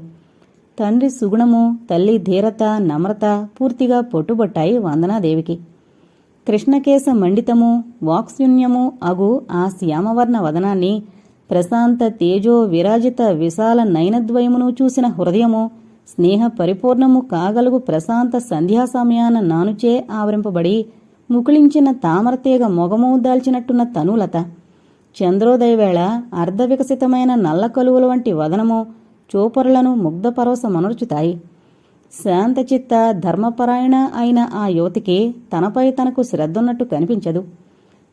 తండ్రి సుగుణము, తల్లి ధీరత, నమ్రత పూర్తిగా పొట్టుబట్టాయి వందనాదేవికి. కృష్ణకేశ మండితము, వాక్శూన్యము అగు ఆ శ్యామవర్ణ వదనాన్ని, ప్రశాంత తేజో విరాజిత విశాల నయనద్వయమును చూసిన హృదయము స్నేహ పరిపూర్ణము కాగలుగు ప్రశాంత సంధ్యా సమయాన నానుచే ఆవరింపబడి ముకుళించిన తామరతీగ మొగము దాల్చినట్టున్న తనులత, చంద్రోదయవేళ అర్ధవికసితమైన నల్ల కలువల వంటి వదనము చూపరులను ముగ్ధపరవశమనర్చుతాయి. శాంతచిత్త ధర్మపరాయణ అయిన ఆ యువతికి తనపై తనకు శ్రద్ధున్నట్టు కనిపించదు.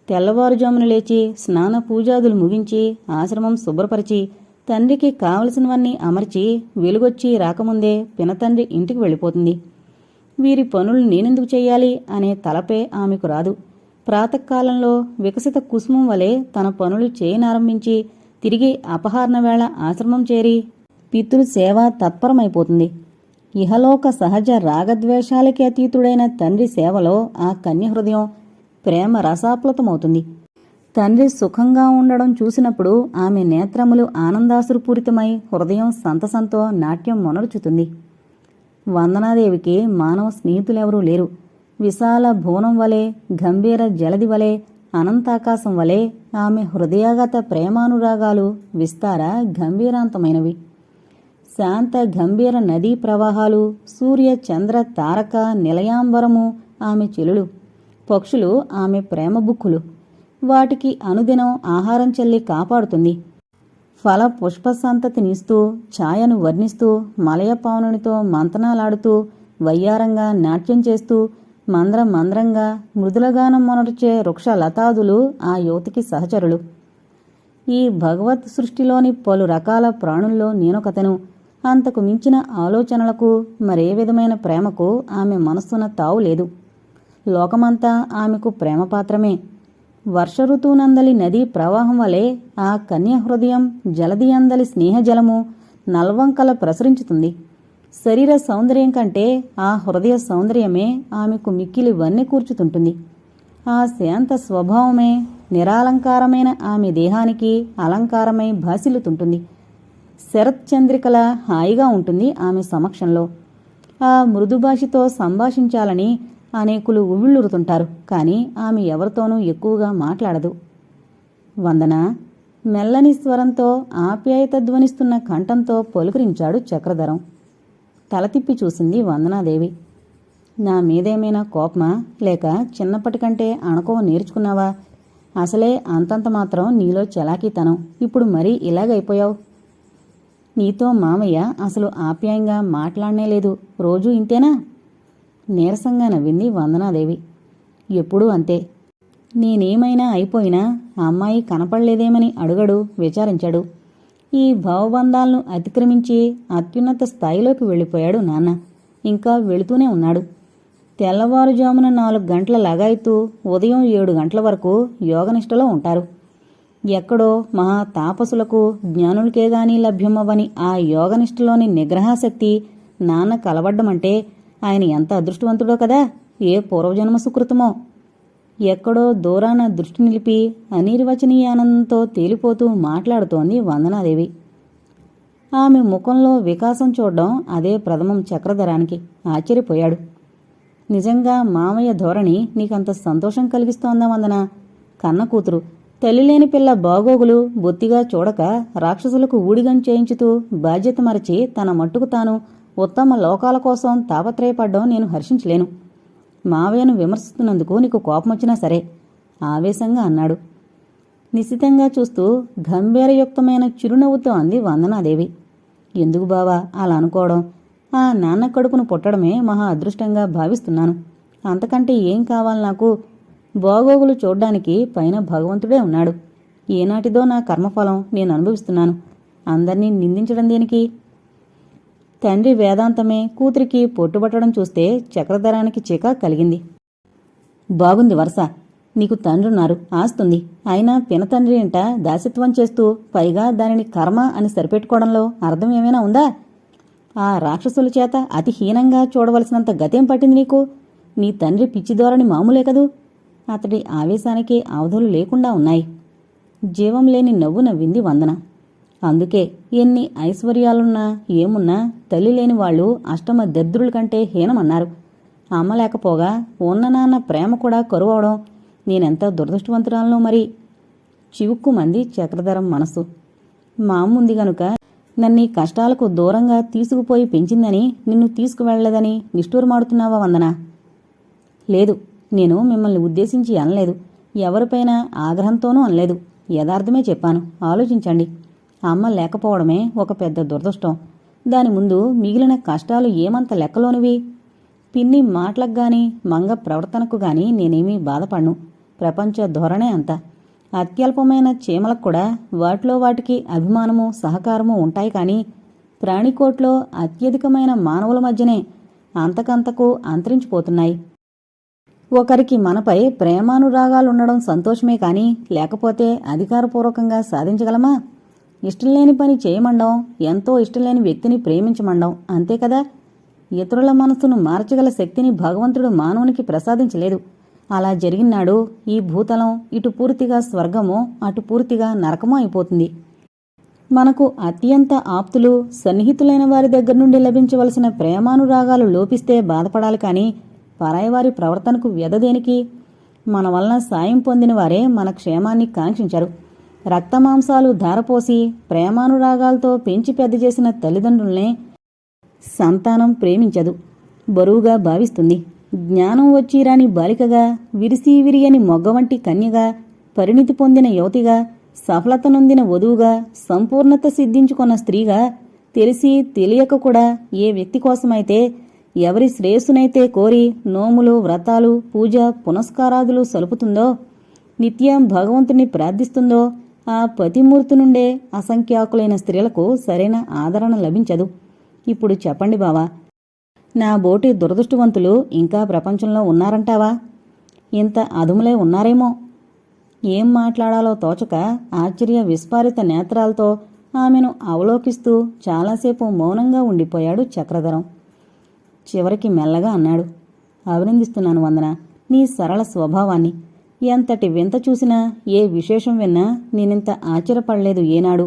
తెల్లవారుజామున లేచి స్నాన పూజాదులు ముగించి ఆశ్రమం శుభ్రపరిచి తండ్రికి కావలసినవన్నీ అమర్చి వెలుగొచ్చి రాకముందే పినతండ్రి ఇంటికి వెళ్ళిపోతుంది. వీరి పనులు నేనెందుకు చెయ్యాలి అనే తలపే ఆమెకు రాదు. ప్రాతకాలంలో వికసిత కుసుమం వలె తన పనులు చేయనారంభించి తిరిగి అపహారణ వేళ ఆశ్రమం చేరి పితృ సేవ తత్పరమైపోతుంది. ఇహలోక సహజ రాగద్వేషాలకి అతీతుడైన తండ్రి సేవలో ఆ కన్య హృదయం ప్రేమ రసాప్లుతమవుతుంది. తండ్రి సుఖంగా ఉండడం చూసినప్పుడు ఆమె నేత్రములు ఆనందాశ్రుపూరితమై హృదయం సంతసంతో నాట్యం మొనర్చుతుంది. వందనాదేవికి మానవ స్నేహితులెవరూ లేరు. విశాల భువనం వలె, గంభీర జలది వలె, అనంతాకాశం వలె ఆమె హృదయాగత ప్రేమానురాగాలు విస్తార గంభీరాంతమైనవి. శాంత గంభీర నదీ ప్రవాహాలు, సూర్య చంద్ర తారక నిలయాంబరము ఆమె చెలులు. పక్షులు ఆమె ప్రేమ బుక్కులు. వాటికి అనుదినం ఆహారం చల్లి కాపాడుతుంది. ఫల పుష్ప సంతతినిస్తూ, ఛాయను వర్ణిస్తూ, మలయపావనునితో మంతనాలాడుతూ, వయ్యారంగా నాట్యం చేస్తూ, మంద్రంగా మృదులగానం మొనర్చే వృక్ష లతాదులు ఆ యువతికి సహచరులు. ఈ భగవత్ సృష్టిలోని పలు రకాల ప్రాణుల్లో నేనొకతను. అంతకు మించిన ఆలోచనలకు, మరే విధమైన ప్రేమకు ఆమె మనస్సున తావు లేదు. లోకమంతా ఆమెకు ప్రేమపాత్రమే. వర్ష ఋతువునందలి నదీ ప్రవాహం వలె ఆ కన్య హృదయం జలది అందలి స్నేహజలము నల్వంకల ప్రసరించుతుంది. శరీర సౌందర్యం కంటే ఆ హృదయ సౌందర్యమే ఆమెకు మిక్కిలి వన్నె కూర్చుతుంటుంది. ఆ శాంత స్వభావమే నిరాలంకారమైన ఆమె దేహానికి అలంకారమై భాసిల్లుతుంటుంది. శరత్చంద్రికల హాయిగా ఉంటుంది ఆమె సమక్షంలో. ఆ మృదుభాషితో సంభాషించాలని అనేకులు ఉవ్విళ్ళురుతుంటారు. కాని ఆమె ఎవరితోనూ ఎక్కువగా మాట్లాడదు. వందన మెల్లని స్వరంతో ఆప్యాయత ధ్వనిస్తున్న కంఠంతో పలుకరించాడు చక్రధరం. తల తిప్పి చూసింది వందనాదేవి. నా మీదేమైనా కోపమా, లేక చిన్నప్పటికంటే అణకువ నేర్చుకున్నావా? అసలే అంతంత మాత్రం నీలో చలాకీతనం. ఇప్పుడు మరీ ఇలాగైపోయావు. నీతో మామయ్య అసలు ఆప్యాయంగా మాట్లాడనే లేదు. రోజూ ఇంతేనా? నీరసంగా నవ్వింది వందనాదేవి. ఎప్పుడూ అంతే. నేనేమైనా అయిపోయినా అమ్మాయి కనపడలేదేమని అడుగడు, విచారించాడు. ఈ భావబంధాలను అతిక్రమించి అత్యున్నత స్థాయిలోకి వెళ్ళిపోయాడు నాన్న. ఇంకా వెళుతూనే ఉన్నాడు. తెల్లవారుజామున 4 గంటల లగాయతూ ఉదయం 7 గంటల వరకు యోగనిష్టలో ఉంటారు. ఎక్కడో మహా తాపసులకు, జ్ఞానులకేగాని లభ్యమవ్వని ఆ యోగనిష్టలోని నిగ్రహాశక్తి నాన్న కలవడ్డమంటే ఆయన ఎంత అదృష్టవంతుడో కదా! ఏ పూర్వజన్మ సుకృతమో! ఎక్కడో దూరాన దృష్టి నిలిపి అనిర్వచనీయానందంతో తేలిపోతూ మాట్లాడుతోంది వందనాదేవి. ఆమె ముఖంలో వికాసం చూడడం అదే ప్రథమం చక్రధరానికి. ఆశ్చర్యపోయాడు. నిజంగా మామయ్య ధోరణి నీకంత సంతోషం కలిగిస్తోందా వందన? కన్న కూతురు, తల్లిలేని పిల్ల బాగోగులు బొత్తిగా చూడక రాక్షసులకు ఊడిగం చేయించుతూ బాధ్యత మరచి తన మట్టుకు తాను ఉత్తమ లోకాల కోసం తాపత్రయపడ్డం నేను హర్షించలేను. మావయ్యను విమర్శిస్తున్నందుకు నీకు కోపమొచ్చినా సరే, ఆవేశంగా అన్నాడు. నిశితంగా చూస్తూ గంభీరయుక్తమైన చిరునవ్వుతో అంది వందనాదేవి. ఎందుకు బావా అలా అనుకోవడం? ఆ నాన్న కడుపును పుట్టడమే మహా అదృష్టంగా భావిస్తున్నాను. అంతకంటే ఏం కావాలి నాకు? బాగోగులు చూడ్డానికి పైన భగవంతుడే ఉన్నాడు. ఏనాటిదో నా కర్మఫలం నేను అనుభవిస్తున్నాను. అందర్నీ నిందించడం దేనికి? తండ్రి వేదాంతమే కూతురికి పొట్టుబట్టడం చూస్తే చక్రధరానికి చికాకు కలిగింది. బాగుంది వరస. నీకు తండ్రున్నారు, ఆస్తుంది. అయినా పినతండ్రి ఇంట దాసత్వం చేస్తూ పైగా దానిని కర్మ అని సరిపెట్టుకోవడంలో అర్థం ఏమైనా ఉందా? ఆ రాక్షసుల చేత అతి హీనంగా చూడవలసినంత గతేం పట్టింది నీకు? నీ తండ్రి పిచ్చిదోరని మామూలే కదూ. అతడి ఆవేశానికి అవధులు లేకుండా ఉన్నాయి. జీవం లేని నవ్వు నవ్వింది వందన. అందుకే ఎన్ని ఐశ్వర్యాలున్నా ఏమున్నా తల్లి లేని వాళ్ళు అష్టమ దరిద్రుల కంటే హీనమన్నారు. అమ్మ లేకపోగా ఉన్న నాన్న ప్రేమ కూడా కరువవడం నేనెంత దురదృష్టవంతురాలనో మరి. చివుక్కుమంది చక్రధరం మనసు. మా అమ్మ ఉంది గనుక నన్నీ కష్టాలకు దూరంగా తీసుకుపోయి పెంచిందని నిన్ను తీసుకువెళ్లలేదని నిష్ఠూరమాడుతున్నావా వందనా? లేదు, నేను మిమ్మల్ని ఉద్దేశించి అనలేదు. ఎవరిపైనా ఆగ్రహంతోనూ అనలేదు. యథార్థమే చెప్పాను. ఆలోచించండి. అమ్మ లేకపోవడమే ఒక పెద్ద దురదృష్టం. దాని ముందు మిగిలిన కష్టాలు ఏమంత లెక్కలోనివి? పిన్ని మాటలకు గాని మంగ ప్రవర్తనకు గాని నేనేమీ బాధపడ్ను. ప్రపంచ ధోరణే అంత. అత్యల్పమైన చీమలకు కూడా వాటిలో వాటికి అభిమానము సహకారము ఉంటాయి కానీ ప్రాణికోట్లో అత్యధికమైన మానవుల మధ్యనే అంతకంతకు అంతరించిపోతున్నాయి. ఒకరికి మనపై ప్రేమానురాగాలుండడం సంతోషమే కానీ లేకపోతే అధికారపూర్వకంగా సాధించగలమా? ఇష్టంలేని పని చేయమండం, ఎంతో ఇష్టంలేని వ్యక్తిని ప్రేమించమండం, అంతే కదా. ఇతరుల మనసును మార్చగల శక్తిని భగవంతుడు మానవునికి ప్రసాదించలేదు. అలా జరిగినాడు ఈ భూతలం ఇటు పూర్తిగా స్వర్గమో అటు పూర్తిగా నరకమో అయిపోతుంది. మనకు అత్యంత ఆప్తులు సన్నిహితులైన వారి దగ్గర నుండి లభించవలసిన ప్రేమానురాగాలు లోపిస్తే బాధపడాలి కానీ పరాయివారి ప్రవర్తనకు వ్యధదేనికి? మన వలన సాయం పొందిన వారే మన క్షేమాన్ని కాంక్షించరు. రక్తమాంసాలు ధారపోసి ప్రేమానురాగాలతో పెంచి పెద్ద చేసిన తల్లిదండ్రుల్నే సంతానం ప్రేమించదు, బరువుగా భావిస్తుంది. జ్ఞానం వచ్చి రాని బాలికగా, విరిసి విరియని మొగ్గ వంటి కన్యగా, పరిణితి పొందిన యువతిగా, సఫలత నొందిన వధువుగా, సంపూర్ణత సిద్ధించుకున్న స్త్రీగా తెలిసి తెలియక కూడా ఏ వ్యక్తి కోసమైతే ఎవరి శ్రేయస్సునైతే కోరి నోములు వ్రతాలు పూజ పునస్కారాదులు సలుపుతుందో, నిత్యం భగవంతుని ప్రార్థిస్తుందో ఆ పతిమూర్తి నుండే అసంఖ్యాకులైన స్త్రీలకు సరైన ఆదరణ లభించదు. ఇప్పుడు చెప్పండి బావా, నా బోటి దురదృష్టవంతులు ఇంకా ప్రపంచంలో ఉన్నారంటావా? ఇంత అదుములే ఉన్నారేమో. ఏం మాట్లాడాలో తోచక ఆశ్చర్య విస్ఫారిత నేత్రాలతో ఆమెను అవలోకిస్తూ చాలాసేపు మౌనంగా ఉండిపోయాడు చక్రధరం. చివరికి మెల్లగా అన్నాడు, అభినందిస్తున్నాను వందన, నీ సరళ స్వభావాన్ని. ఎంతటి వింత చూసినా ఏ విశేషం విన్నా నేనింత ఆశ్చర్యపడలేదు ఏనాడు.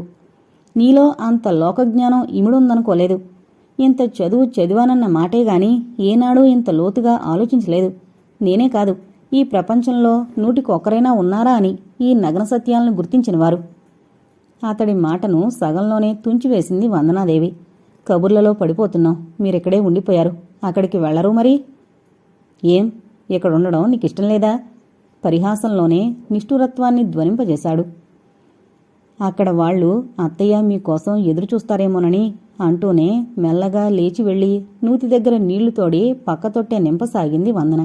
నీలో అంత లోకజ్ఞానం ఇమిడుందనుకోలేదు. ఇంత చదువు చదివానన్న మాటే గాని ఏనాడూ ఇంత లోతుగా ఆలోచించలేదు. నేనే కాదు, ఈ ప్రపంచంలో 100కి1 ఉన్నారా అని ఈ నగ్న సత్యాలను గుర్తించినవారు. అతడి మాటను సగంలోనే తుంచివేసింది వందనాదేవి. కబుర్లలో పడిపోతున్నాం, మీరిక్కడే ఉండిపోయారు. అక్కడికి వెళ్లరు మరి? ఏం, ఇక్కడుండడం నీకిష్టం లేదా? పరిహాసంలోనే నిష్ఠురత్వాన్ని ధ్వనింపజేశాడు. అక్కడ వాళ్ళు అత్తయ్య మీకోసం ఎదురుచూస్తారేమోనని అంటూనే మెల్లగా లేచి వెళ్లి నూతి దగ్గర నీళ్లు తోడి పక్కతొట్టె నింపసాగింది వందన.